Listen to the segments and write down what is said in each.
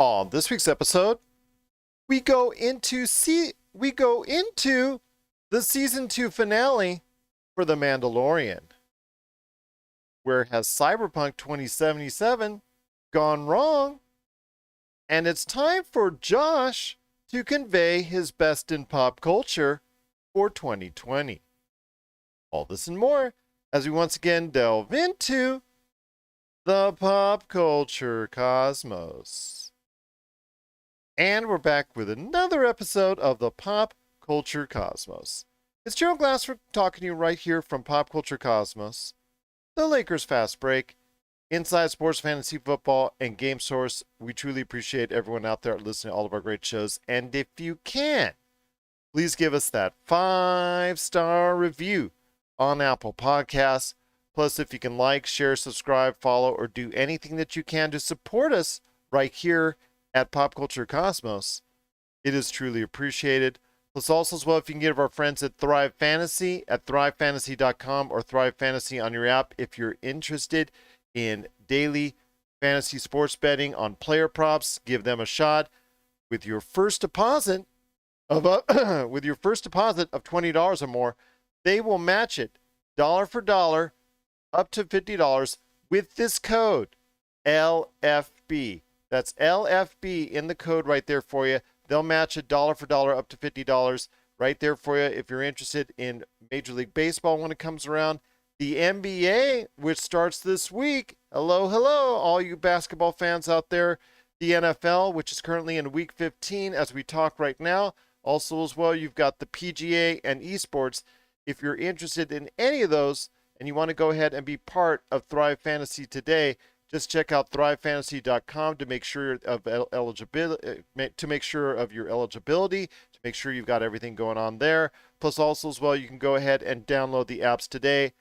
On this week's episode, we go into the season 2 finale for The Mandalorian. Where has Cyberpunk 2077 gone wrong? And it's time for Josh to convey his best in pop culture for 2020. All this and more as we once again delve into the pop culture cosmos. And we're back with another episode of the Pop Culture Cosmos. It's Gerald Glassford talking to you right here from Pop Culture Cosmos, the Lakers Fast Break, Inside Sports Fantasy Football, and Game Source. We truly appreciate everyone out there listening to all of our great shows. And if you can, please give us that 5-star review on Apple Podcasts. Plus, if you can like, share, subscribe, follow, or do anything that you can to support us right here at Pop Culture Cosmos, it is truly appreciated. Plus, also as well, if you can give our friends at Thrive Fantasy at thrivefantasy.com or Thrive Fantasy on your app if you're interested in daily fantasy sports betting on player props, give them a shot. With your first deposit of $20 or more, they will match it dollar for dollar up to $50 with this code LFB. That's LFB in the code right there for you. They'll match it dollar for dollar up to $50 right there for you if you're interested in Major League Baseball when it comes around. The NBA, which starts this week. Hello, all you basketball fans out there. The NFL, which is currently in week 15 as we talk right now. Also as well, you've got the PGA and esports. If you're interested in any of those and you want to go ahead and be part of Thrive Fantasy today, just check out thrivefantasy.com to make sure of eligibility, to make sure of your eligibility, to make sure you've got everything going on there. Plus, also as well, you can go ahead and download the apps today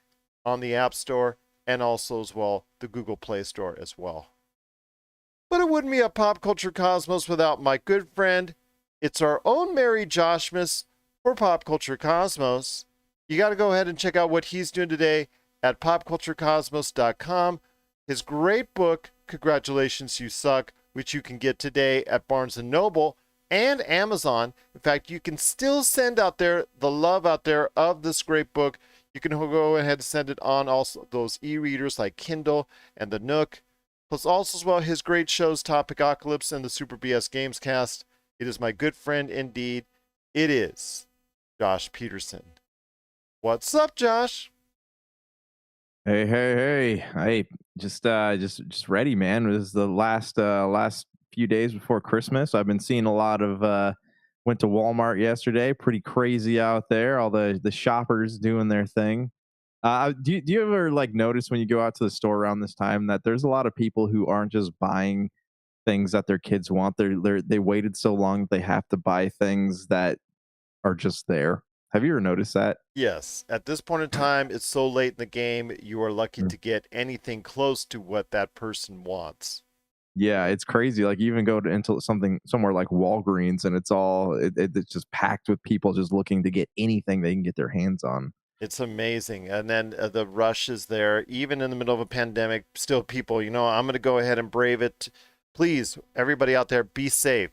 on the App Store and also as well the Google Play Store as well. But it wouldn't be a Pop Culture Cosmos without my good friend. It's our own Mary Joshmas for Pop Culture Cosmos. You got to go ahead and check out what he's doing today at popculturecosmos.com. His great book, Congratulations, You Suck, which you can get today at Barnes & Noble and Amazon. In fact, you can still send out there the love out there of this great book. You can go ahead and send it on also those e-readers like Kindle and the Nook. Plus also as well his great shows, Topicocalypse and the Super BS Gamescast. It is my good friend indeed. It is Josh Peterson. What's up, Josh? Hey, just ready, man. It was the last few days before Christmas. I've been seeing a lot of went to Walmart yesterday. Pretty crazy out there. All the shoppers doing their thing. Do you ever like notice when you go out to the store around this time that there's a lot of people who aren't just buying things that their kids want. They waited so long they have to buy things that are just there. Have you ever noticed that? Yes. At this point in time, it's so late in the game, you are lucky to get anything close to what that person wants. Yeah, it's crazy. Like you even go into somewhere like Walgreens, and it's just packed with people just looking to get anything they can get their hands on. It's amazing. And then the rush is there. Even in the middle of a pandemic, still people, I'm going to go ahead and brave it. Please, everybody out there, be safe.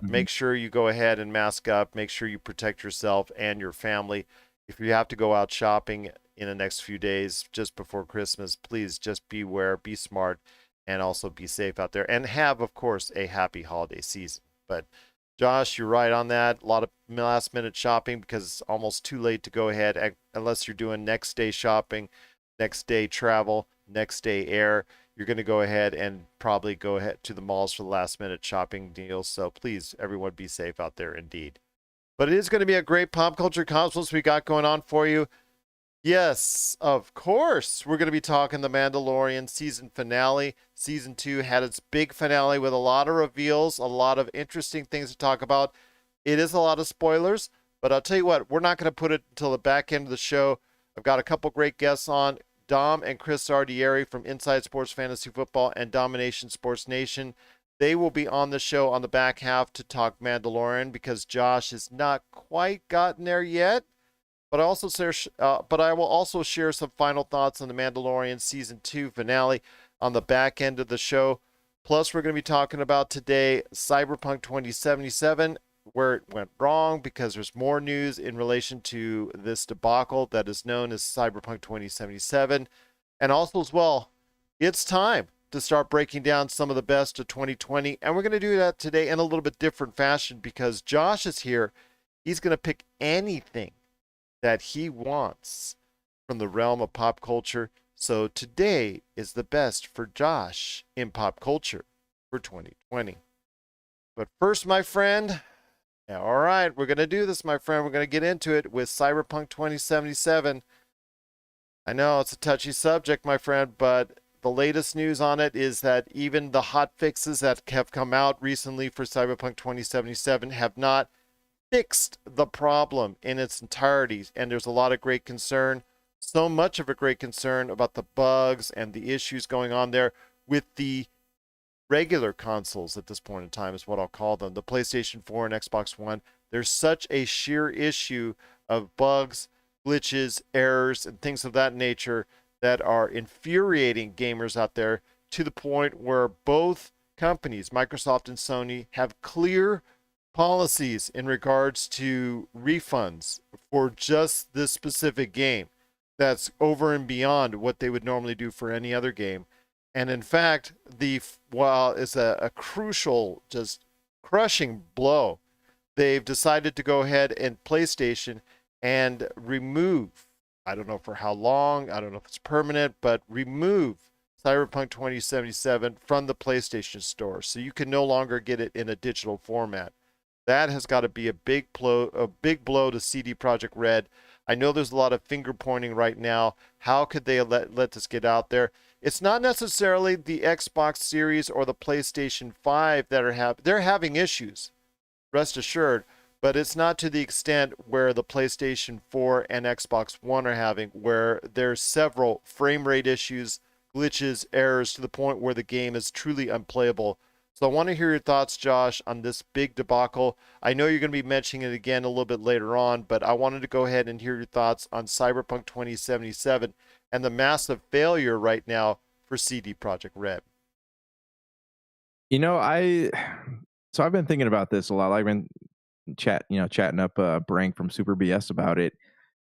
Make sure you go ahead and mask up. Make sure you protect yourself and your family. If you have to go out shopping in the next few days just before Christmas, please just beware, be smart, and also be safe out there. And have, of course, a happy holiday season. But Josh, you're right on that. A lot of last minute shopping because it's almost too late to go ahead unless you're doing next day shopping, next day travel, next day air. You're going to go ahead and probably go ahead to the malls for the last minute shopping deals. So please, everyone, be safe out there indeed. But it is going to be a great pop culture cosmos we got going on for you. Yes, of course. We're going to be talking the Mandalorian season finale. Season 2 had its big finale with a lot of reveals, a lot of interesting things to talk about. It is a lot of spoilers, but I'll tell you what, we're not going to put it until the back end of the show. I've got a couple great guests on. Dom and Chris Ardieri from Inside Sports Fantasy Football and Domination Sports Nation. They will be on the show on the back half to talk Mandalorian because Josh has not quite gotten there yet. But I will also share some final thoughts on the Mandalorian Season 2 finale on the back end of the show. Plus, we're going to be talking about today Cyberpunk 2077, where it went wrong, because there's more news in relation to this debacle that is known as Cyberpunk 2077. And also, as well, it's time to start breaking down some of the best of 2020. And we're going to do that today in a little bit different fashion because Josh is here. He's going to pick anything that he wants from the realm of pop culture. So today is the best for Josh in pop culture for 2020. But first, my friend, all right, we're going to do this, my friend. We're going to get into it with Cyberpunk 2077. I know it's a touchy subject, my friend, but the latest news on it is that even the hot fixes that have come out recently for Cyberpunk 2077 have not fixed the problem in its entirety. And there's a lot of great concern, so much of a great concern about the bugs and the issues going on there with the regular consoles at this point in time, is what I'll call them, the PlayStation 4 and Xbox One. There's such a sheer issue of bugs, glitches, errors, and things of that nature that are infuriating gamers out there, to the point where both companies, Microsoft and Sony, have clear policies in regards to refunds for just this specific game that's over and beyond what they would normally do for any other game. And in fact, while it's a crucial, just crushing blow, they've decided to go ahead and PlayStation and remove, I don't know for how long, I don't know if it's permanent, but remove Cyberpunk 2077 from the PlayStation Store. So you can no longer get it in a digital format. That has got to be a big blow to CD Projekt Red. I know there's a lot of finger pointing right now. How could they let this get out there? It's not necessarily the Xbox Series or the PlayStation 5 that they're having issues, rest assured, but it's not to the extent where the PlayStation 4 and Xbox One are having, where there's several frame rate issues, glitches, errors, to the point where the game is truly unplayable. So I want to hear your thoughts, Josh, on this big debacle. I know you're going to be mentioning it again a little bit later on, but I wanted to go ahead and hear your thoughts on Cyberpunk 2077 and the massive failure right now for CD Projekt Red. You know, I've been thinking about this a lot. I've been chatting up Brank from Super BS about it.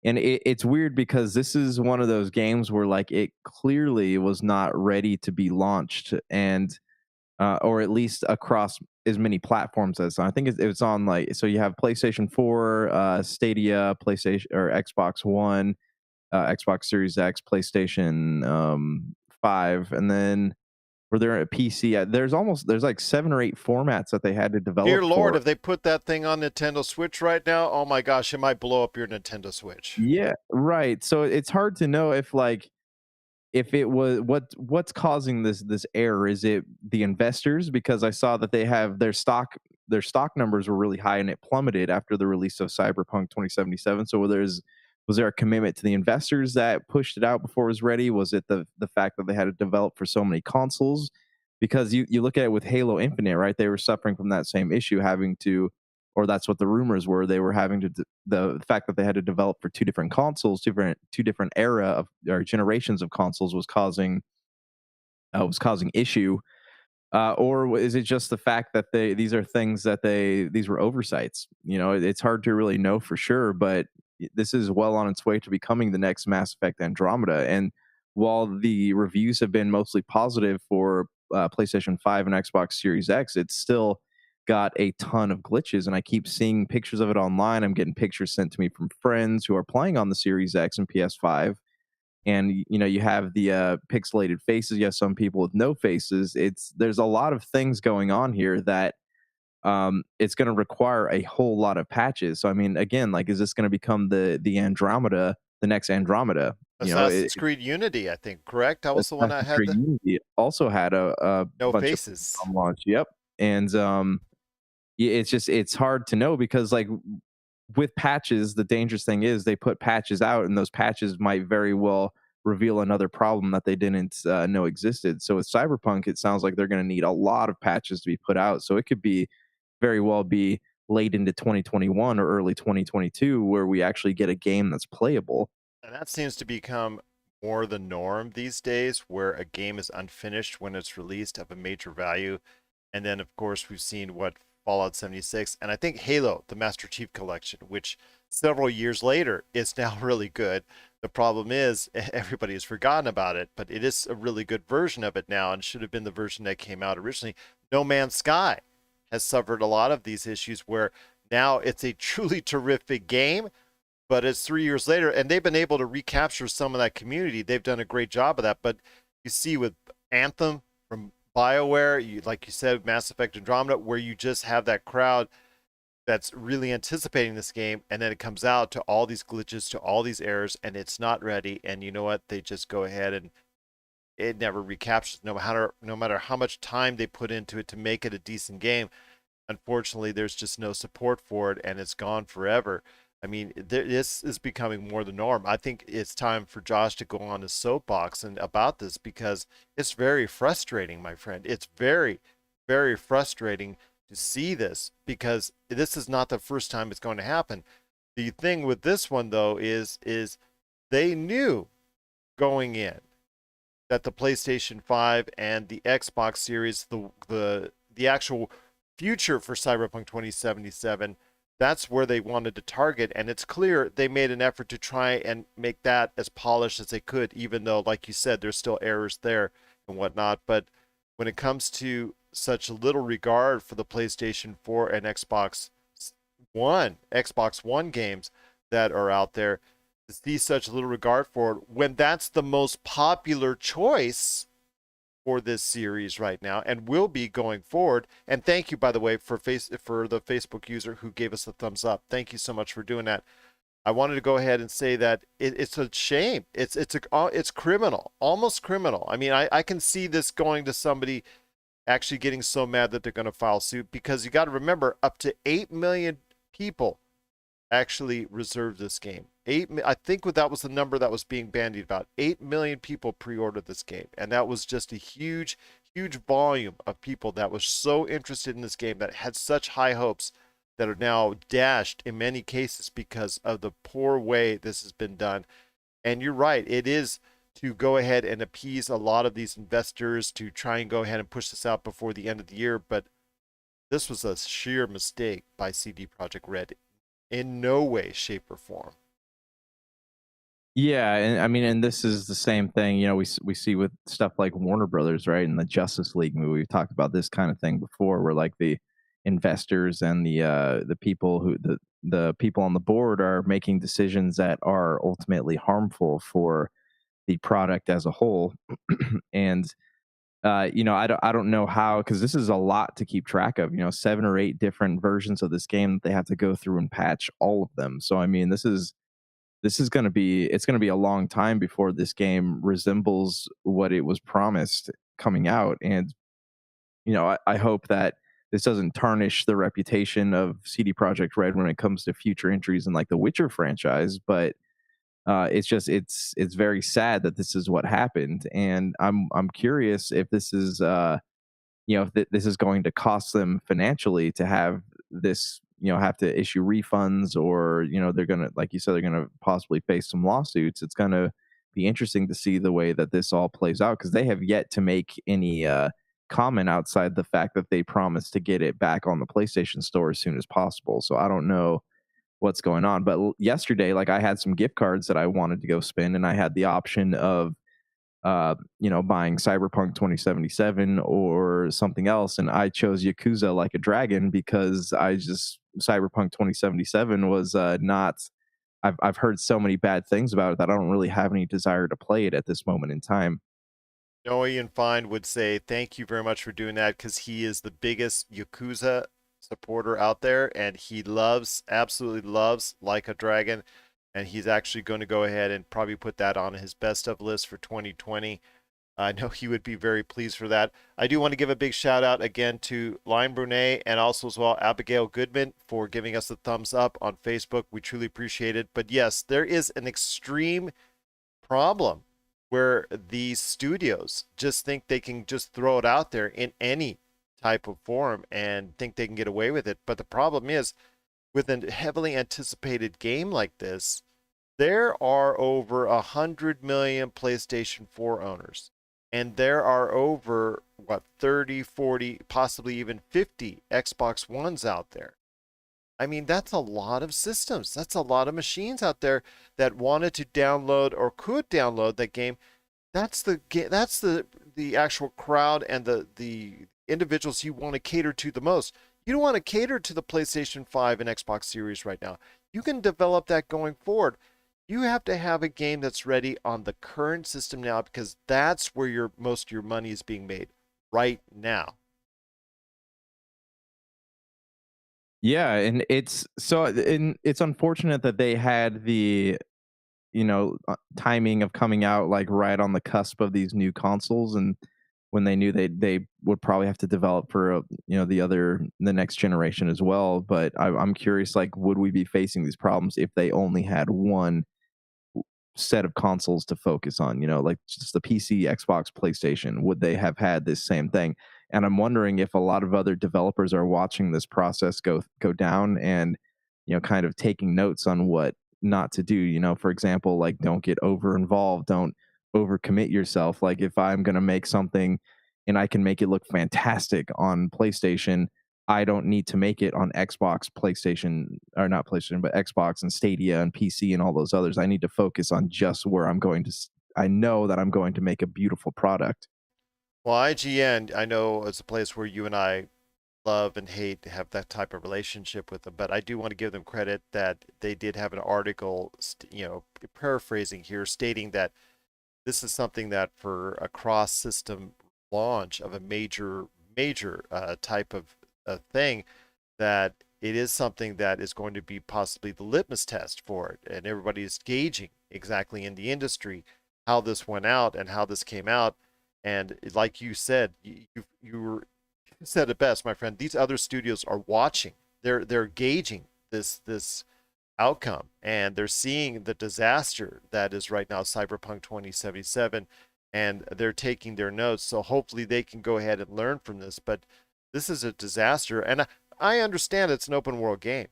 And it's weird because this is one of those games where like it clearly was not ready to be launched, and or at least across as many platforms as I think it's on, like, so you have PlayStation 4, Stadia, PlayStation or Xbox One, Xbox Series X, PlayStation 5, and then were there a PC? There's like 7 or 8 formats that they had to develop. Dear Lord, for. if they put that thing on Nintendo Switch right now, oh my gosh, it might blow up your Nintendo Switch. Yeah, right. So it's hard to know if it was what's causing this error. Is it the investors? Because I saw that they have their stock numbers were really high and it plummeted after the release of Cyberpunk 2077. So was there a commitment to the investors that pushed it out before it was ready? Was it the fact that they had to develop for so many consoles? Because you look at it with Halo Infinite, right? They were suffering from that same issue, having to, or that's what the rumors were. They were having to the fact that they had to develop for 2 different consoles, two different era of or generations of consoles was causing issue. Or is it just the fact that these are things that these were oversights? You know, it's hard to really know for sure, but this is well on its way to becoming the next Mass Effect Andromeda. And while the reviews have been mostly positive for PlayStation 5 and Xbox Series X, it's still got a ton of glitches. And I keep seeing pictures of it online. I'm getting pictures sent to me from friends who are playing on the Series X and PS5, and you have the pixelated faces. You have some people with no faces. There's a lot of things going on here that it's going to require a whole lot of patches. So I mean, again, like, is this going to become the Andromeda, the next Andromeda? Assassin's Creed Unity, I think, correct? That was the one that Assassin's had Creed the Unity also had a no bunch faces. of on launch. Yep. And it's hard to know because, like, with patches, the dangerous thing is they put patches out, and those patches might very well reveal another problem that they didn't know existed. So with Cyberpunk, it sounds like they're going to need a lot of patches to be put out. So it could be very well be late into 2021 or early 2022 where we actually get a game that's playable. And that seems to become more the norm these days, where a game is unfinished when it's released of a major value. And then, of course, we've seen what Fallout 76 and I think Halo, the Master Chief Collection, which several years later is now really good. The problem is everybody has forgotten about it, but it is a really good version of it now and should have been the version that came out originally. No Man's Sky has suffered a lot of these issues where now it's a truly terrific game, but it's 3 years later, and they've been able to recapture some of that community. They've done a great job of that. But you see with Anthem from BioWare, like you said, Mass Effect Andromeda, where you just have that crowd that's really anticipating this game, and then it comes out to all these glitches, to all these errors, and it's not ready. And you know what? They just go ahead and it never recaptures, no matter how much time they put into it to make it a decent game. Unfortunately, there's just no support for it, and it's gone forever. I mean, this is becoming more the norm. I think it's time for Josh to go on his soapbox and about this because it's very frustrating, my friend. It's very, very frustrating to see this because this is not the first time it's going to happen. The thing with this one though is they knew going in that the PlayStation 5 and the Xbox Series, the actual future for Cyberpunk 2077, that's where they wanted to target. And it's clear they made an effort to try and make that as polished as they could, even though, like you said, there's still errors there and whatnot. But when it comes to such little regard for the PlayStation 4 and Xbox One games that are out there, to see such little regard for it when that's the most popular choice for this series right now and will be going forward. And thank you, by the way, for the Facebook user who gave us a thumbs up. Thank you so much for doing that. I wanted to go ahead and say that it's a shame. It's criminal, almost criminal. I mean, I can see this going to somebody actually getting so mad that they're going to file suit because you got to remember up to 8 million people actually reserved this game. I think that was the number that was being bandied about. 8 million people pre-ordered this game, and that was just a huge, huge volume of people that was so interested in this game that had such high hopes that are now dashed in many cases because of the poor way this has been done. And you're right, it is to go ahead and appease a lot of these investors to try and go ahead and push this out before the end of the year, but this was a sheer mistake by CD Projekt Red in no way, shape, or form. Yeah, and I mean, and this is the same thing. We see with stuff like Warner Brothers, right? And the Justice League movie. We've talked about this kind of thing before, where like the investors and the people the people on the board are making decisions that are ultimately harmful for the product as a whole. And I don't know how, because this is a lot to keep track of. 7 or 8 different versions of this game that they have to go through and patch all of them. So I mean, this is going to be it's going to be a long time before this game resembles what it was promised coming out. And I hope that this doesn't tarnish the reputation of CD Projekt Red when it comes to future entries in like the Witcher franchise. But it's very sad that this is what happened, and I'm curious if this is if this is going to cost them financially to have this, have to issue refunds, or they're gonna, like you said, they're gonna possibly face some lawsuits. It's gonna be interesting to see the way that this all plays out, because they have yet to make any comment outside the fact that they promised to get it back on the PlayStation Store as soon as possible. So I don't know what's going on. But yesterday, like, I had some gift cards that I wanted to go spend, and I had the option of buying Cyberpunk 2077 or something else, and I chose Yakuza Like a Dragon because Cyberpunk 2077 was not. I've heard so many bad things about it that I don't really have any desire to play it at this moment in time. No, Ian Fine would say thank you very much for doing that because he is the biggest Yakuza supporter out there, and he absolutely loves Like a Dragon, and he's actually going to go ahead and probably put that on his best of list for 2020. I know he would be very pleased for that. I do want to give a big shout out again to Lion Brunet and also as well Abigail Goodman for giving us a thumbs up on Facebook. We truly appreciate it. But yes, there is an extreme problem where these studios just think they can just throw it out there in any type of form and think they can get away with it. But the problem is, with a heavily anticipated game like this, There are over 100 million PlayStation 4 owners, and there are over, what, 30, 40, possibly even 50 Xbox Ones out there. I mean, that's a lot of systems. That's a lot of machines out there that wanted to download or could download that game. That's the actual crowd and the individuals you want to cater to the most. You don't want to cater to the PlayStation 5 and Xbox Series right now. You can develop that going forward. You have to have a game that's ready on the current system now because that's where most of your money is being made right now. Yeah, and it's unfortunate that they had the timing of coming out like right on the cusp of these new consoles, and when they knew they would probably have to develop for the next generation as well. But I'm curious, like, would we be facing these problems if they only had one set of consoles to focus on, like just the PC, Xbox, PlayStation? Would they have had this same thing? And I'm wondering if a lot of other developers are watching this process go down and, kind of taking notes on what not to do. For example, like, don't get over involved, don't overcommit yourself. Like, if I'm going to make something and I can make it look fantastic on PlayStation, I don't need to make it on Xbox, PlayStation, or not PlayStation, but Xbox and Stadia and PC and all those others. I need to focus on just where I know that I'm going to make a beautiful product. Well, IGN, I know it's a place where you and I love and hate to have that type of relationship with them, but I do want to give them credit that they did have an article, paraphrasing here, stating that this is something that for a cross-system launch of a major type of thing, that it is something that is going to be possibly the litmus test for it, and everybody is gauging exactly in the industry how this went out and how this came out. And like you said, you said it best, my friend. These other studios are watching. They're gauging this outcome, and they're seeing the disaster that is right now Cyberpunk 2077, and they're taking their notes. So hopefully they can go ahead and learn from this. But this is a disaster, and I understand it's an open world game,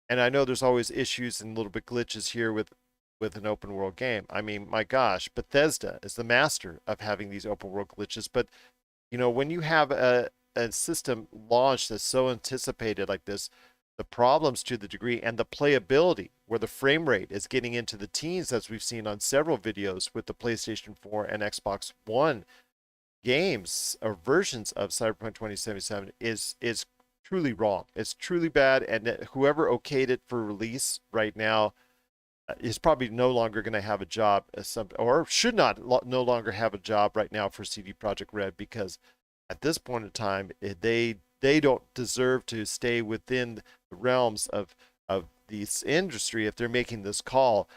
and I know there's always issues and little bit glitches here with an open world game. I mean, my gosh, Bethesda is the master of having these open world glitches. But when you have a system launch that's so anticipated like this, the problems to the degree and the playability, where the frame rate is getting into the teens, as we've seen on several videos with the PlayStation 4 and Xbox One games or versions of Cyberpunk 2077, is truly wrong. It's truly bad, and whoever okayed it for release right now is probably no longer going to have a job as or should not no longer have a job right now for CD Projekt Red, because at this point in time, they don't deserve to stay within the realms of this industry if they're making this call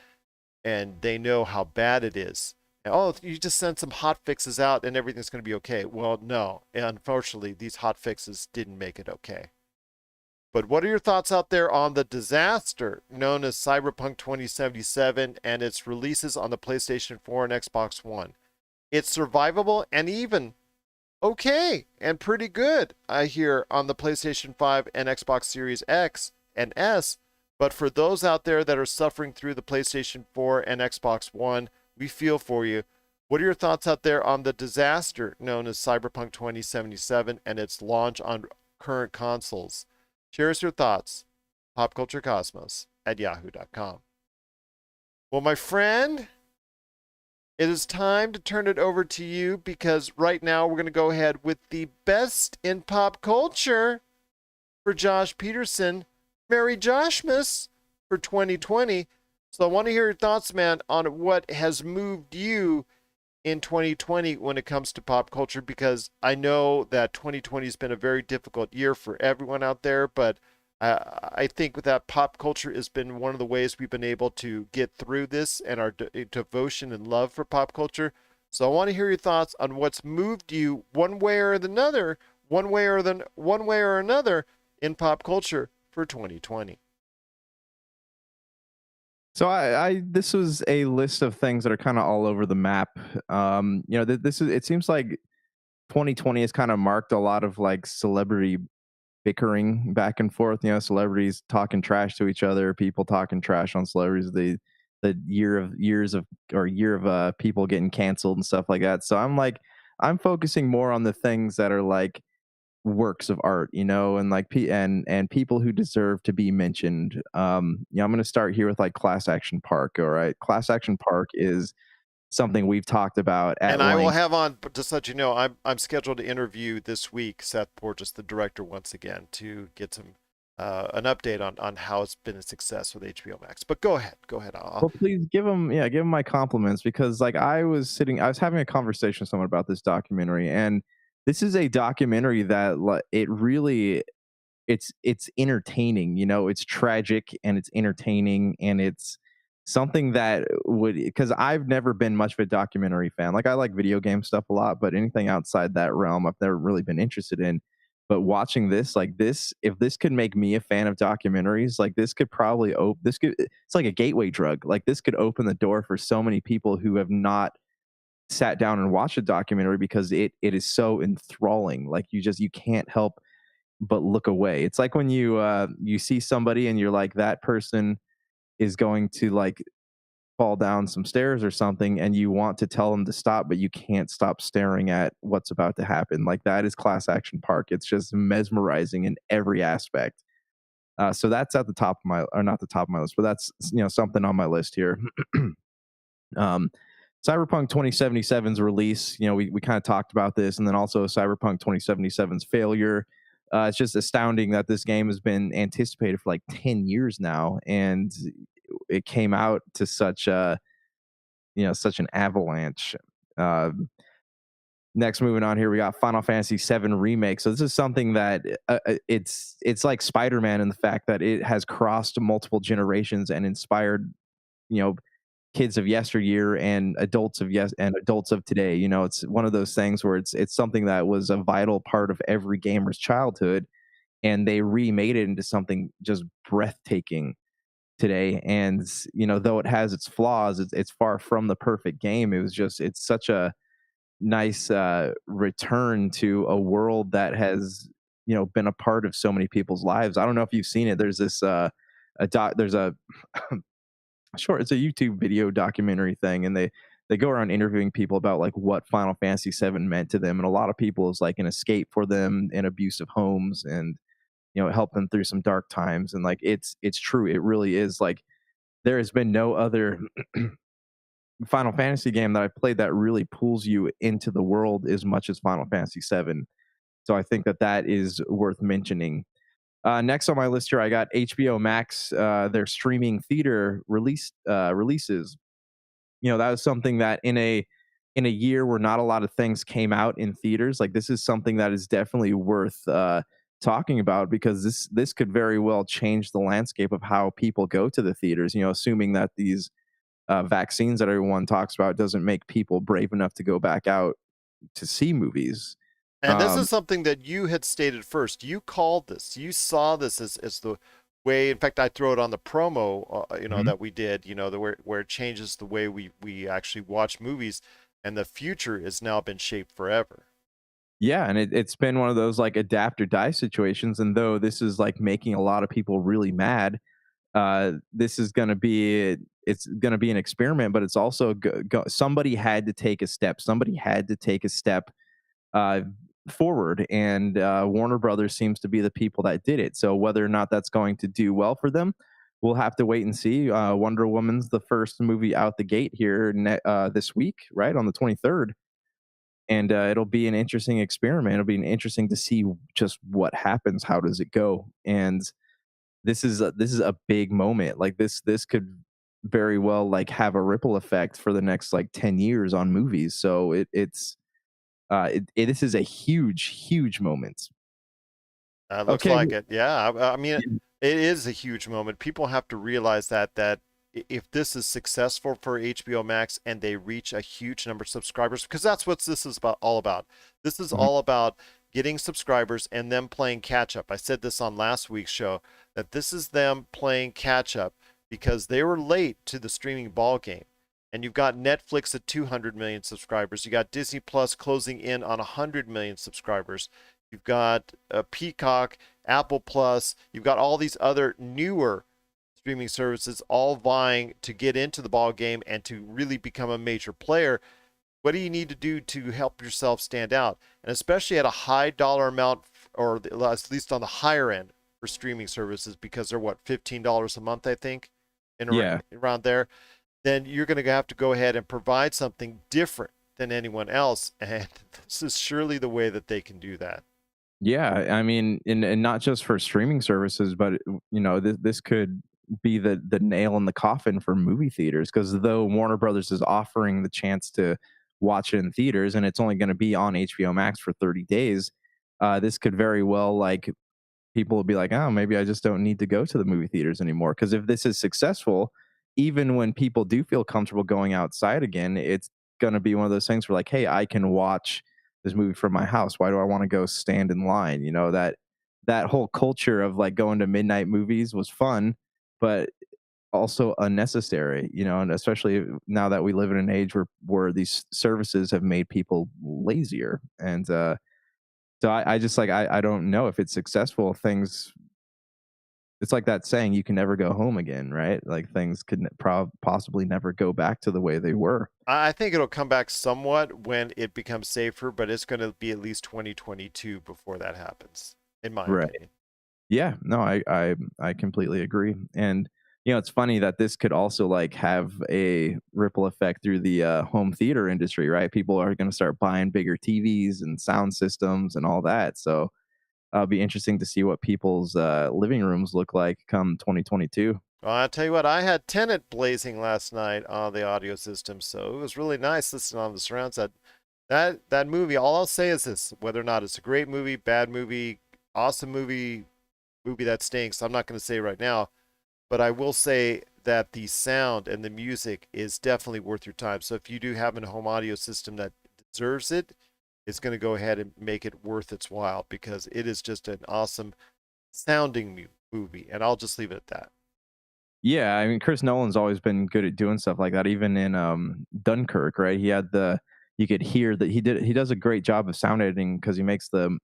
and they know how bad it is. Oh, you just send some hot fixes out and everything's going to be okay. Well, no. Unfortunately, these hot fixes didn't make it okay. But what are your thoughts out there on the disaster known as Cyberpunk 2077 and its releases on the PlayStation 4 and Xbox One? It's survivable and even okay and pretty good, I hear, on the PlayStation 5 and Xbox Series X and S. But for those out there that are suffering through the PlayStation 4 and Xbox One, we feel for you. What are your thoughts out there on the disaster known as Cyberpunk 2077 and its launch on current consoles? Share us your thoughts. PopCultureCosmos at yahoo.com. Well, my friend, it is time to turn it over to you, because right now we're going to go ahead with the best in pop culture for Josh Peterson, Merry Joshmas for 2020. So I want to hear your thoughts, man, on what has moved you in 2020 when it comes to pop culture, because I know that 2020 has been a very difficult year for everyone out there, but I think that pop culture has been one of the ways we've been able to get through this, and our devotion and love for pop culture. So I want to hear your thoughts on what's moved you one way or another, one way or another in pop culture for 2020. So I this was a list of things that are kind of all over the map. This is it seems like 2020 has kind of marked a lot of like celebrity bickering back and forth. Celebrities talking trash to each other, people talking trash on celebrities. the year of people getting canceled and stuff like that. So I'm like, I'm focusing more on the things that are like works of art, you know, and like and people who deserve to be mentioned. I'm going to start here with like Class Action Park. All right, Class Action Park is something we've talked about And at I will length. have on, but just to let you know, I'm scheduled to interview this week Seth Porges, the director, once again to get some an update on how it's been a success with HBO Max. But go ahead. Well, please give him my compliments because like I was having a conversation with someone about this documentary, and this is a documentary that it really it's entertaining, you know, it's tragic and it's entertaining and it's something that would, because I've never been much of a documentary fan. Like I like video game stuff a lot, but anything outside that realm I've never really been interested in. But watching this, like this, if this could make me a fan of documentaries, like this could probably this could, it's like a gateway drug. Like this could open the door for so many people who have not sat down and watched a documentary because it is so enthralling. Like you can't help but look away. It's like when you see somebody and you're like, that person is going to like fall down some stairs or something, and you want to tell them to stop, but you can't stop staring at what's about to happen. Like that is Class Action Park. It's just mesmerizing in every aspect. So that's at the top of my, or not the top of my list, but that's, you know, something on my list here. um, Cyberpunk 2077's release, you know, we kind of talked about this, and then also Cyberpunk 2077's failure. It's just astounding that this game has been anticipated for like 10 years now, and it came out to such a, you know, such an avalanche. Uh, Next, moving on here, we got Final Fantasy VII Remake. So this is something that it's like Spider-Man in the fact that it has crossed multiple generations and inspired, you know, kids of yesteryear and adults of today. You know, it's one of those things where it's something that was a vital part of every gamer's childhood, and they remade it into something just breathtaking today. And you know, though it has its flaws, it's far from the perfect game. It's such a nice return to a world that has, you know, been a part of so many people's lives. I don't know if you've seen it. There's this there's a sure, it's a YouTube video documentary thing, and they go around interviewing people about like what Final Fantasy VII meant to them, and a lot of people is like an escape for them in abusive homes, and you know, help them through some dark times. And like it's true, it really is. Like there has been no other Final Fantasy game that I've played that really pulls you into the world as much as Final Fantasy VII. So I think that that is worth mentioning. Next on my list here, I got HBO Max. Their streaming theater releases. You know, that was something that in a year where not a lot of things came out in theaters, like this is something that is definitely worth talking about, because this could very well change the landscape of how people go to the theaters. You know, assuming that these vaccines that everyone talks about doesn't make people brave enough to go back out to see movies. And this Um, is something that you had stated first. You called this. You saw this as the way. In fact, I throw it on the promo, mhm. that we did. Where it changes the way we actually watch movies, and the future has now been shaped forever. Yeah, and it's been one of those like adapt or die situations. And though this is like making a lot of people really mad, this is going to be it's going to be an experiment, but it's also somebody had to take a step. Somebody had to take a step uh, forward, and Warner Brothers seems to be the people that did it. So whether or not that's going to do well for them, we'll have to wait and see. Wonder Woman's the first movie out the gate here this week, right on the 23rd, and it'll be an interesting experiment. It'll be interesting to see just what happens. How does it go? And this is a big moment. Like this could very well like have a ripple effect for the next like 10 years on movies. So this is a huge moment. Looks Okay. like it. Yeah. I mean, it is a huge moment. People have to realize that if this is successful for HBO Max and they reach a huge number of subscribers, because that's what this is about all about. This is Mhm. all about getting subscribers and them playing catch up. I said this on last week's show that this is them playing catch up because they were late to the streaming ball game. And you've got Netflix at 200 million subscribers. You got Disney Plus closing in on 100 million subscribers. You've got Peacock, Apple Plus. You've got all these other newer streaming services all vying to get into the ball game and to really become a major player. What do you need to do to help yourself stand out? And especially at a high dollar amount, or at least on the higher end for streaming services, because they're what, $15 a month, I think, in Yeah. around there. Then you're going to have to go ahead and provide something different than anyone else, and this is surely the way that they can do that. Yeah, I mean, and not just for streaming services, but this could be the nail in the coffin for movie theaters, because though Warner Brothers is offering the chance to watch it in theaters, and it's only going to be on HBO Max for 30 days, this could very well, like, people will be like, oh, maybe I just don't need to go to the movie theaters anymore. Because if this is successful, even when people do feel comfortable going outside again, it's going to be one of those things where, like, hey, I can watch this movie from my house. Why do I want to go stand in line? That whole culture of like going to midnight movies was fun, but also unnecessary. And especially now that we live in an age where these services have made people lazier. And so I just like I don't know if it's successful. Things It's like that saying, you can never go home again, right? Like things could possibly never go back to the way they were. I think it'll come back somewhat when it becomes safer, but it's going to be at least 2022 before that happens, in my Right. opinion. Yeah. No, I completely agree. And it's funny that this could also like have a ripple effect through the home theater industry, right? People are going to start buying bigger TVs and sound systems and all that. So it'll be interesting to see what people's living rooms look like come 2022. Well, I'll tell you what, I had Tenet blazing last night on the audio system, so it was really nice listening on the surround set. That movie, all I'll say is this: whether or not it's a great movie, bad movie, awesome movie, movie that stinks, I'm not going to say right now, but I will say that the sound and the music is definitely worth your time. So if you do have a home audio system that deserves it, it's going to go ahead and make it worth its while, because it is just an awesome sounding movie, and I'll just leave it at that. Yeah, I mean, Chris Nolan's always been good at doing stuff like that. Even in Dunkirk, right? You could hear that he does a great job of sound editing, because he makes the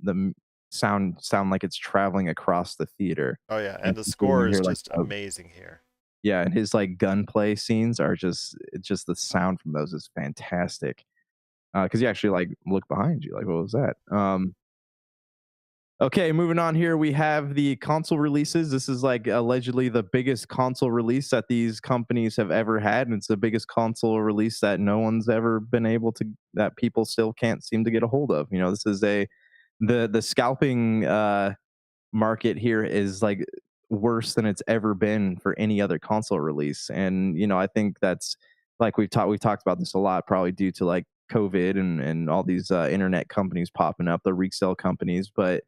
sound like it's traveling across the theater. Oh yeah, And and the especially when score you is hear like just amazing here. yeah, and his like gunplay scenes are just the sound from those is fantastic. Because you actually like look behind you, like, what was that? Okay, moving on here, we have the console releases. This is like allegedly the biggest console release that these companies have ever had, and it's the biggest console release that no one's ever been able to, that people still can't seem to get a hold of. This is the scalping market here is like worse than it's ever been for any other console release. And I think that's, like, we talked about this a lot, probably due to like COVID and all these internet companies popping up, the resale companies. But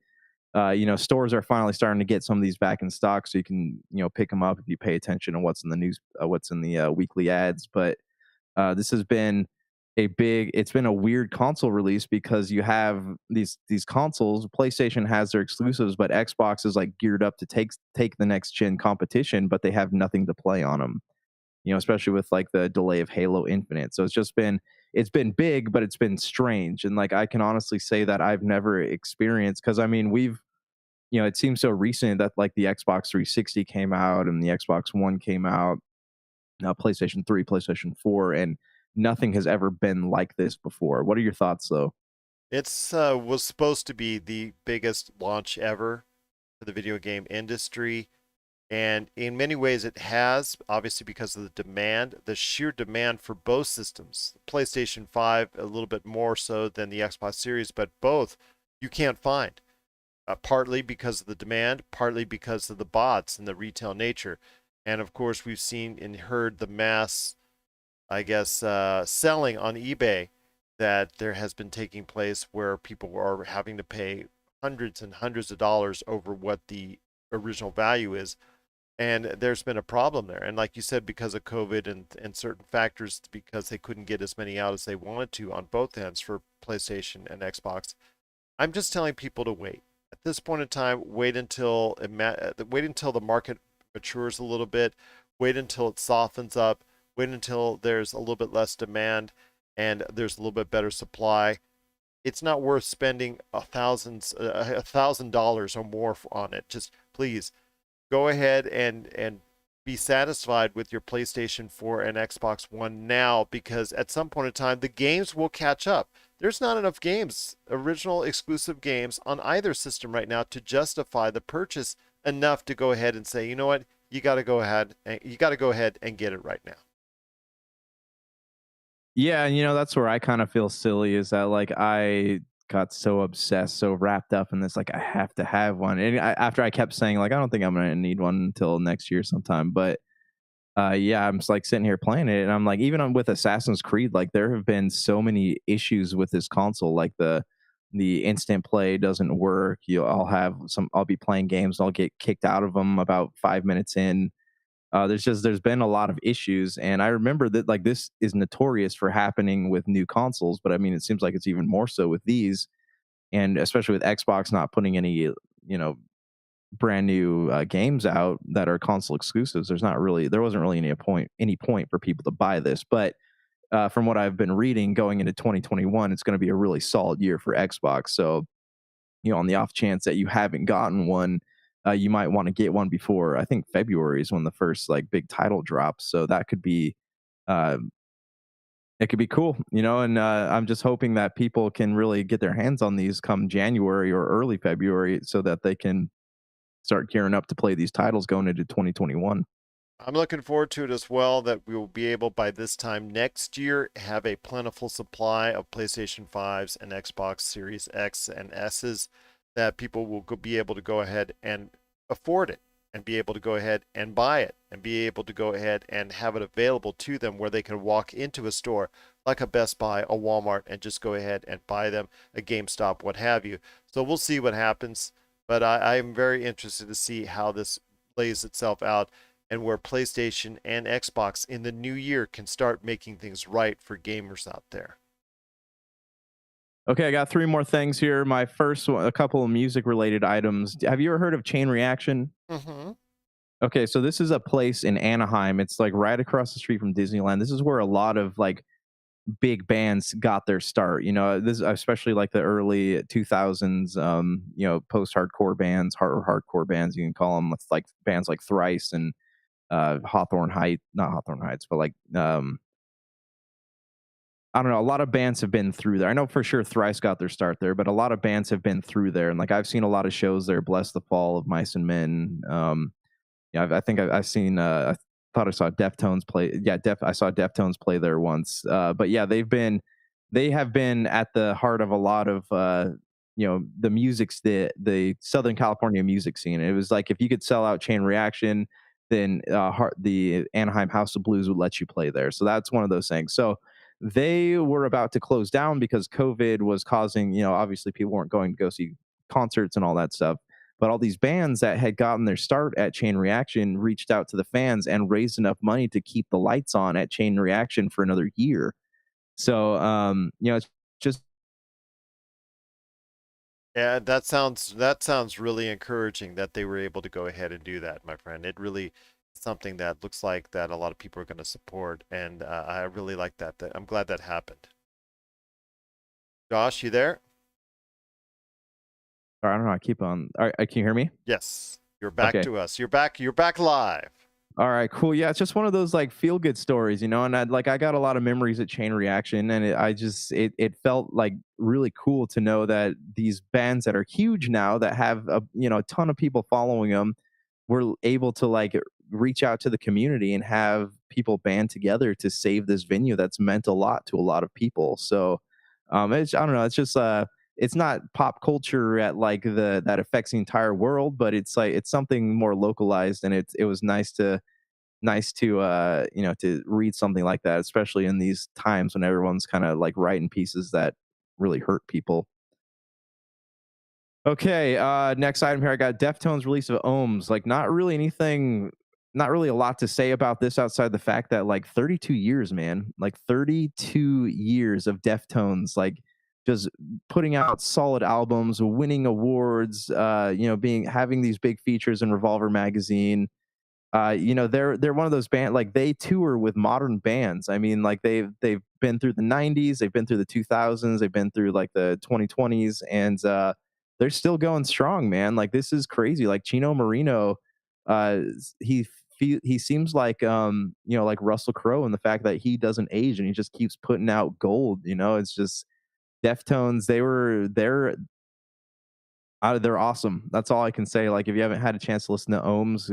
stores are finally starting to get some of these back in stock, so you can pick them up if you pay attention to what's in the news, what's in the weekly ads. But this has been it's been a weird console release, because you have these consoles. PlayStation has their exclusives, but Xbox is like geared up to take the next gen competition, but they have nothing to play on them. Especially with like the delay of Halo Infinite. So it's been big, but it's been strange. And like I can honestly say that I've never experienced, because I mean it seems so recent that like the Xbox 360 came out and the Xbox One came out, now PlayStation 3, PlayStation 4, and nothing has ever been like this before. What are your thoughts though? It's was supposed to be the biggest launch ever for the video game industry, and in many ways it has, obviously because of the demand, the sheer demand for both systems. PlayStation 5 a little bit more so than the Xbox Series, but both you can't find. Partly because of the demand, partly because of the bots and the retail nature. And of course, we've seen and heard the mass, I guess, selling on eBay that there has been taking place, where people are having to pay hundreds and hundreds of dollars over what the original value is. And there's been a problem there. And like you said, because of COVID and certain factors, because they couldn't get as many out as they wanted to on both ends for PlayStation and Xbox, I'm just telling people to wait. At this point in time, wait until the market matures a little bit, wait until it softens up, wait until there's a little bit less demand and there's a little bit better supply. It's not worth spending $1,000 or more on it. Just please go ahead and be satisfied with your PlayStation 4 and Xbox One now, because at some point in time the games will catch up. There's not enough games, original exclusive games on either system right now to justify the purchase enough to go ahead and say, you know what, you got to go ahead and get it right now. Yeah, and that's where I kind of feel silly is that like I got so obsessed, so wrapped up in this, like I have to have one. And after I kept saying like I don't think I'm gonna need one until next year sometime, but yeah, I'm just like sitting here playing it, and I'm like, even with Assassin's Creed, like there have been so many issues with this console, like the instant play doesn't work. I'll be playing games, I'll get kicked out of them about 5 minutes in. There's been a lot of issues, and I remember that like this is notorious for happening with new consoles, but I mean, it seems like it's even more so with these, and especially with Xbox not putting any know brand new games out that are console exclusives. There wasn't really any point for people to buy this, but from what I've been reading, going into 2021, it's going to be a really solid year for Xbox. So on the off chance that you haven't gotten one, you might want to get one before. I think February is when the first like big title drops, so that could be uh, it could be cool, and I'm just hoping that people can really get their hands on these come January or early February so that they can start gearing up to play these titles going into 2021. I'm looking forward to it as well, that we will be able by this time next year have a plentiful supply of PlayStation 5s and Xbox Series X and S's, that people will be able to go ahead and afford it, and be able to go ahead and buy it, and be able to go ahead and have it available to them where they can walk into a store like a Best Buy, a Walmart, and just go ahead and buy them, a GameStop, what have you. So we'll see what happens, but I am very interested to see how this plays itself out, and where PlayStation and Xbox in the new year can start making things right for gamers out there. Okay, I got three more things here. My first one, a couple of music related items. Have you ever heard of Chain Reaction? Mm-hmm. Okay, so this is a place in Anaheim. It's like right across the street from Disneyland. This is where a lot of like big bands got their start. This especially like the early 2000s. Post-hardcore bands, hardcore bands. You can call them like bands like Thrice and Hawthorne Heights, not Hawthorne Heights, but like I don't know. A lot of bands have been through there. I know for sure Thrice got their start there, but a lot of bands have been through there. And like I've seen a lot of shows there. Bless the Fall of Mice and Men. Yeah, I think I've seen. I thought I saw Deftones play. Yeah, I saw Deftones play there once. But yeah, they have been at the heart of a lot of the the Southern California music scene. It was like if you could sell out Chain Reaction, then the Anaheim House of Blues would let you play there. So that's one of those things. So they were about to close down because COVID was causing, obviously people weren't going to go see concerts and all that stuff. But all these bands that had gotten their start at Chain Reaction reached out to the fans and raised enough money to keep the lights on at Chain Reaction for another year. So, it's just Yeah, that sounds really encouraging that they were able to go ahead and do that, my friend. It really is something that looks like that a lot of people are going to support, and I really like that. I'm glad that happened. Josh, you there? I don't know. I keep on. All right, can you hear me? Yes, you're back Okay. to us. You're back. You're back live. All right, cool. Yeah, it's just one of those like feel good stories, and I got a lot of memories at Chain Reaction, and it felt like really cool to know that these bands that are huge now that have a ton of people following them were able to like reach out to the community and have people band together to save this venue that's meant a lot to a lot of people. So, I don't know, it's just it's not pop culture at like that affects the entire world, but it's like it's something more localized, and it was nice to to read something like that, especially in these times when everyone's kind of like writing pieces that really hurt people. Okay, next item here. I got Deftones release of Ohms. Like, not really a lot to say about this outside the fact that like 32 years, man, like 32 years of Deftones, like just putting out solid albums, winning awards, being having these big features in Revolver magazine. They're one of those band like they tour with modern bands. I mean, like they've been through the 90s, they've been through the 2000s, they've been through like the 2020s, and they're still going strong, man. Like this is crazy. Like Chino Marino, he he seems like like Russell Crowe, and the fact that he doesn't age and he just keeps putting out gold. It's just Deftones. They're awesome. That's all I can say. Like, if you haven't had a chance to listen to Ohms,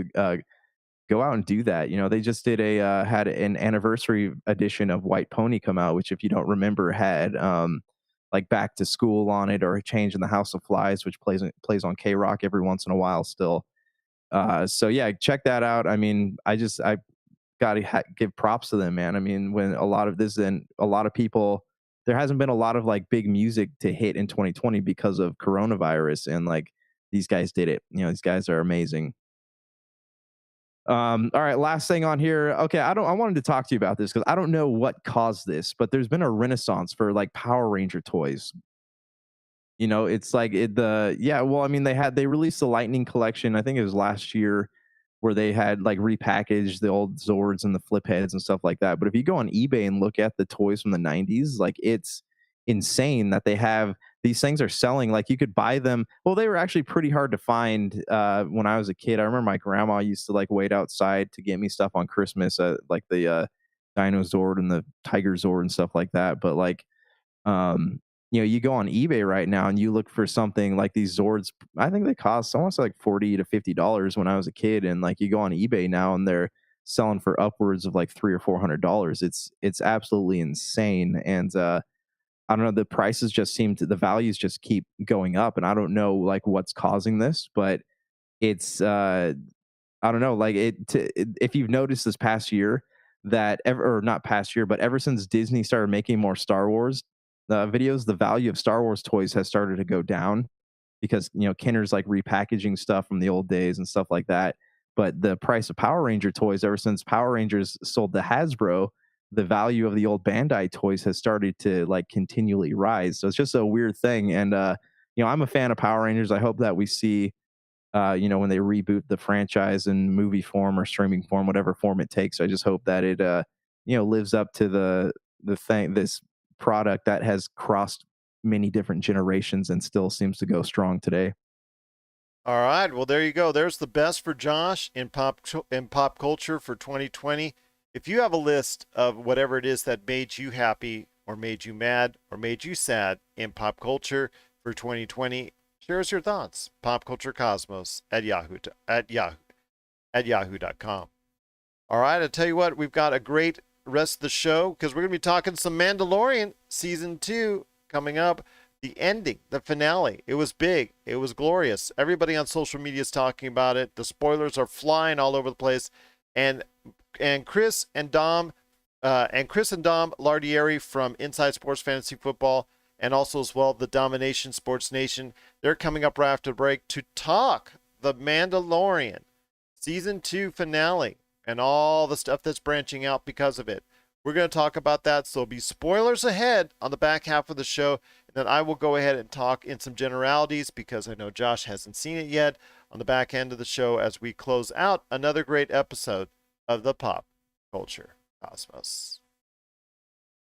go out and do that. They just did had an anniversary edition of White Pony come out, which, if you don't remember, had like Back to School on it, or a Change in the House of Flies, which plays on K Rock every once in a while still. So yeah, check that out. I mean, I gotta give props to them, man. I mean, when a lot of this and a lot of people, there hasn't been a lot of like big music to hit in 2020 because of coronavirus, and like these guys did it. These guys are amazing. All right, last thing on here. Okay, I wanted to talk to you about this because I don't know what caused this, but there's been a renaissance for like Power Ranger toys. It's like yeah, well, I mean, they released the Lightning collection, I think it was last year, where they had like repackaged the old Zords and the flip heads and stuff like that. But if you go on eBay and look at the toys from the 90s, like, it's insane that they have these things are selling. Like, you could buy them. Well, they were actually pretty hard to find when I was a kid. I remember my grandma used to like wait outside to get me stuff on Christmas, like the Dino Zord and the Tiger Zord and stuff like that. But like, um, you go on eBay right now and you look for something like these Zords. I think they cost almost like $40 to $50 when I was a kid, and like, you go on eBay now and they're selling for upwards of like $300 or $400. It's absolutely insane, and I don't know. The prices just the values just keep going up, and I don't know like what's causing this, but it's I don't know. Like, if you've noticed this past year, that ever or not past year, but ever since Disney started making more Star Wars videos, the value of Star Wars toys has started to go down because Kenner's like repackaging stuff from the old days and stuff like that. But the price of Power Ranger toys, ever since Power Rangers sold to Hasbro, the value of the old Bandai toys has started to like continually rise. So it's just a weird thing. And I'm a fan of Power Rangers. I hope that we see when they reboot the franchise in movie form or streaming form, whatever form it takes. I just hope that it lives up to this product that has crossed many different generations and still seems to go strong today. All right. Well, there you go. There's the best for Josh in pop culture for 2020. If you have a list of whatever it is that made you happy or made you mad or made you sad in pop culture for 2020, share us your thoughts. Popculturecosmos at yahoo.com. All right. I'll tell you what, we've got a great rest of the show because we're going to be talking some Mandalorian Season 2 coming up. The ending, the finale, it was big. It was glorious. Everybody on social media is talking about it. The spoilers are flying all over the place. And Chris and Dom Lardieri from Inside Sports Fantasy Football, and also as well the Domination Sports Nation, they're coming up right after the break to talk the Mandalorian Season 2 finale and all the stuff that's branching out because of it. We're going to talk about that, so there'll be spoilers ahead on the back half of the show, and then I will go ahead and talk in some generalities because I know Josh hasn't seen it yet on the back end of the show as we close out another great episode of the Pop Culture Cosmos.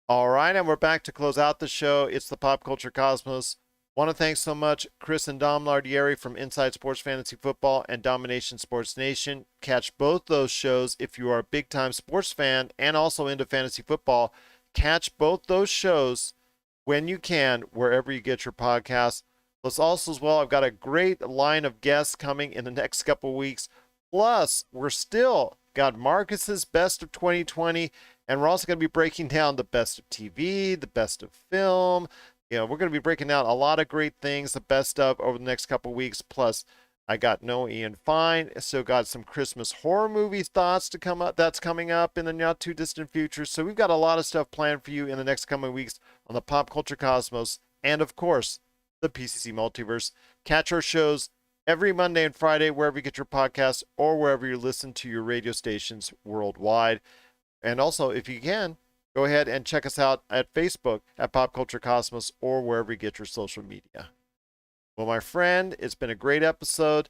All right, and we're back to close out the show. It's the Pop Culture Cosmos. Want to thank so much Chris and Dom Lardieri from Inside Sports Fantasy Football and Domination Sports Nation. Catch both those shows if you are a big-time sports fan and also into fantasy football. Catch both those shows when you can, wherever you get your podcasts. Plus, also as well, I've got a great line of guests coming in the next couple of weeks. Plus, we're still got Marcus's Best of 2020, and we're also going to be breaking down the best of TV, the best of film. We're going to be breaking down a lot of great things, the best of over the next couple of weeks. Plus, I got Noah Ian Fine, so got some Christmas horror movie thoughts to come up. That's coming up in the not too distant future. So we've got a lot of stuff planned for you in the next coming weeks on the Pop Culture Cosmos, and of course, the PCC Multiverse. Catch our shows every Monday and Friday wherever you get your podcasts or wherever you listen to your radio stations worldwide. And also, if you can, go ahead and check us out at Facebook at Pop Culture Cosmos or wherever you get your social media. Well, my friend, it's been a great episode.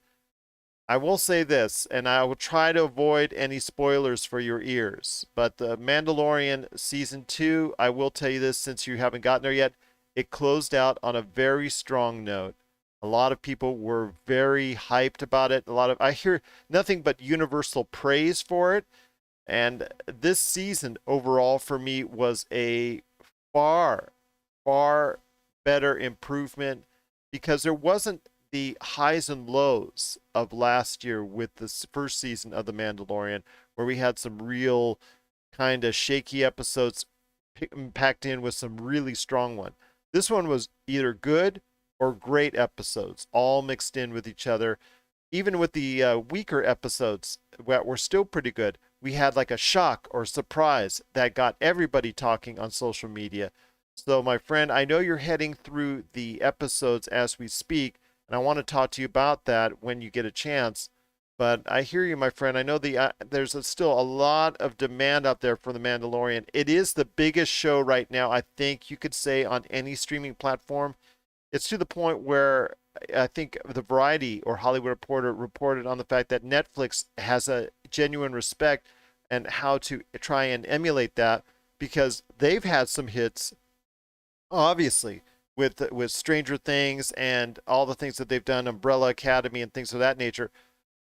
I will say this, and I will try to avoid any spoilers for your ears, but the Mandalorian Season 2, I will tell you this since you haven't gotten there yet, it closed out on a very strong note. A lot of people were very hyped about it. I hear nothing but universal praise for it. And this season overall for me was a far, far better improvement because there wasn't the highs and lows of last year with the first season of The Mandalorian, where we had some real kind of shaky episodes packed in with some really strong one. This one was either good or great episodes, all mixed in with each other. Even with the weaker episodes that were still pretty good, we had like a shock or surprise that got everybody talking on social media. So, my friend, I know you're heading through the episodes as we speak, and I want to talk to you about that when you get a chance. But I hear you, my friend. I know there's still a lot of demand out there for The Mandalorian. It is the biggest show right now, I think you could say, on any streaming platform. It's to the point where I think the Variety or Hollywood Reporter reported on the fact that Netflix has a genuine respect and how to try and emulate that because they've had some hits, obviously, with Stranger Things and all the things that they've done, Umbrella Academy and things of that nature.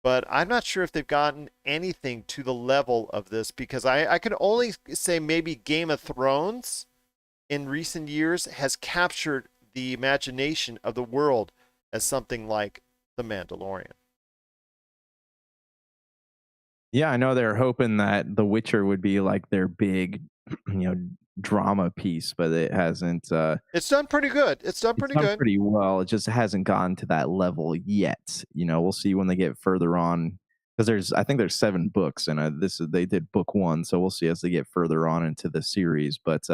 But I'm not sure if they've gotten anything to the level of this because I can only say maybe Game of Thrones in recent years has captured the imagination of the world as something like The Mandalorian. Yeah, I know they're hoping that The Witcher would be like their big, you know, drama piece, but it hasn't. It's done pretty good. It's done It's pretty done good. pretty well. It just hasn't gotten to that level yet. You know, we'll see when they get further on because I think there's 7 books, and they did book one, so we'll see as they get further on into the series. But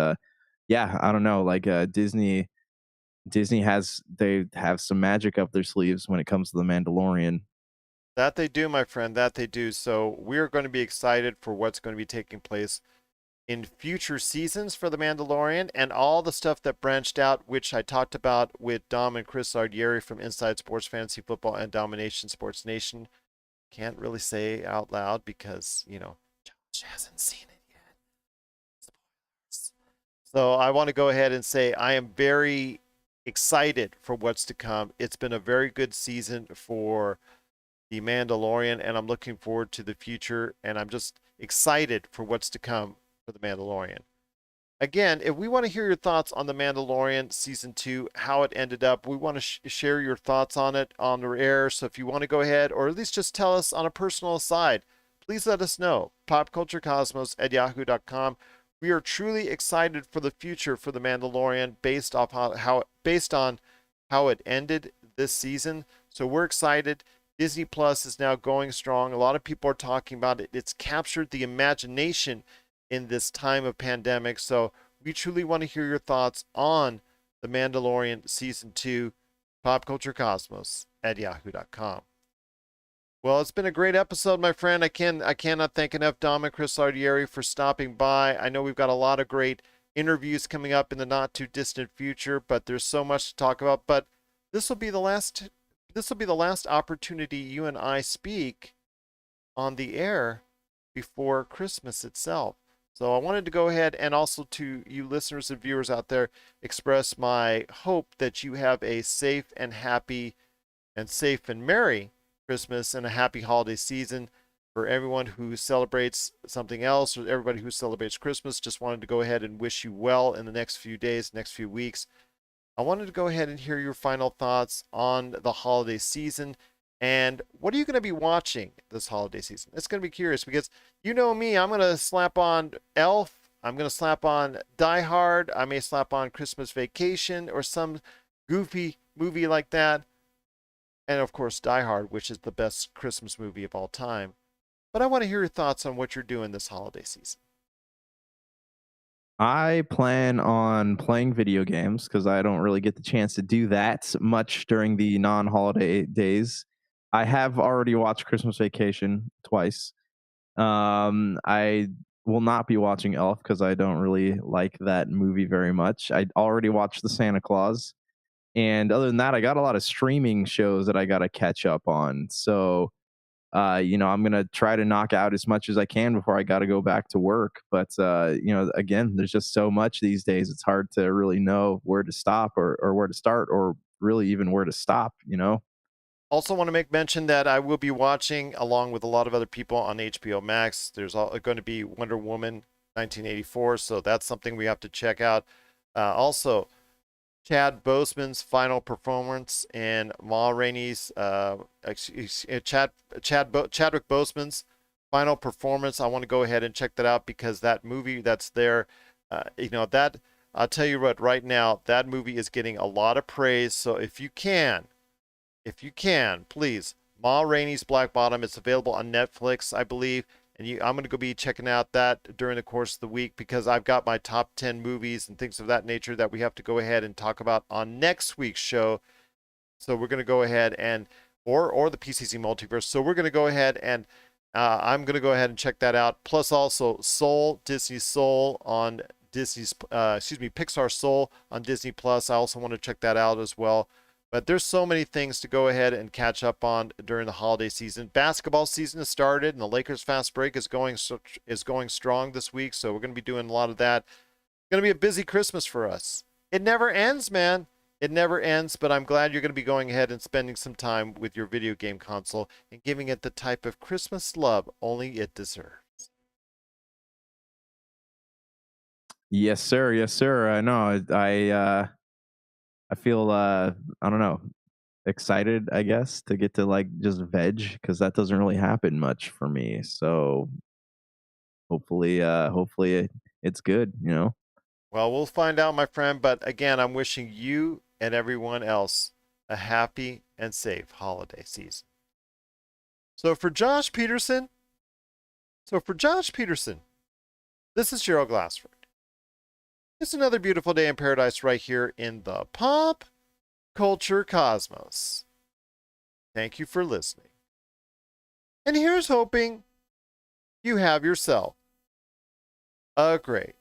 yeah, I don't know. Like Disney they have some magic up their sleeves when it comes to the Mandalorian. That they do, my friend. That they do. So we're going to be excited for what's going to be taking place in future seasons for The Mandalorian and all the stuff that branched out, which I talked about with Dom and Chris Ardieri from Inside Sports Fantasy Football and Domination Sports Nation. Can't really say out loud because, Josh hasn't seen it yet. So I want to go ahead and say I am very excited for what's to come. It's been a very good season for The Mandalorian, and I'm looking forward to the future. And I'm just excited for what's to come for The Mandalorian. Again, if we want to hear your thoughts on The Mandalorian Season 2, how it ended up, we want to share your thoughts on it on the air. So if you want to go ahead, or at least just tell us on a personal aside, please let us know. Popculturecosmos@yahoo.com. We are truly excited for the future for The Mandalorian based on how it ended this season. So we're excited. Disney Plus is now going strong. A lot of people are talking about it. It's captured the imagination in this time of pandemic. So we truly want to hear your thoughts on The Mandalorian Season 2, popculturecosmos@yahoo.com. Well, it's been a great episode, my friend. I cannot thank enough Dom and Chris Ardieri for stopping by. I know we've got a lot of great interviews coming up in the not too distant future, but there's so much to talk about. But this will be the last opportunity you and I speak on the air before Christmas itself. So I wanted to go ahead and also to you listeners and viewers out there express my hope that you have a safe and happy and safe and merry Christmas and a happy holiday season. For everyone who celebrates something else or everybody who celebrates Christmas, just wanted to go ahead and wish you well in the next few days, next few weeks. I wanted to go ahead and hear your final thoughts on the holiday season. And what are you going to be watching this holiday season? It's going to be curious because you know me, I'm going to slap on Elf. I'm going to slap on Die Hard. I may slap on Christmas Vacation or some goofy movie like that. And of course, Die Hard, which is the best Christmas movie of all time. But I want to hear your thoughts on what you're doing this holiday season. I plan on playing video games because I don't really get the chance to do that much during the non-holiday days. I have already watched Christmas Vacation twice. I will not be watching Elf because I don't really like that movie very much. I already watched The Santa Claus, and other than that, I got a lot of streaming shows that I got to catch up on. So I'm gonna try to knock out as much as I can before I got to go back to work. But again, there's just so much these days; it's hard to really know where to stop or where to start or really even where to stop, you know? Also, want to make mention that I will be watching, along with a lot of other people on HBO Max. There's going to be Wonder Woman 1984, so that's something we have to check out. Also, Chad Boseman's final performance and Ma Rainey's, Chadwick Boseman's final performance. I want to go ahead and check that out because that movie that's there, that I'll tell you what, right now, that movie is getting a lot of praise. So if you can, please, Ma Rainey's Black Bottom. It's available on Netflix, I believe. And I'm going to go be checking out that during the course of the week because I've got my top 10 movies and things of that nature that we have to go ahead and talk about on next week's show. So we're going to go ahead and, or the PCC Multiverse. So we're going to go ahead and I'm going to go ahead and check that out. Plus also Soul, Disney Soul on Pixar Soul on Disney Plus. I also want to check that out as well. But there's so many things to go ahead and catch up on during the holiday season. Basketball season has started, and the Lakers fast break is going strong this week. So we're going to be doing a lot of that. It's going to be a busy Christmas for us. It never ends, man. It never ends. But I'm glad you're going to be going ahead and spending some time with your video game console and giving it the type of Christmas love only it deserves. Yes, sir. Yes, sir. No, I feel I don't know, excited, I guess, to get to like just veg because that doesn't really happen much for me. So hopefully it's good, you know. Well, we'll find out, my friend. But again, I'm wishing you and everyone else a happy and safe holiday season. So for Josh Peterson, this is Gerald Glassford. It's another beautiful day in paradise right here in the pop culture cosmos. Thank you for listening. And here's hoping you have yourself a great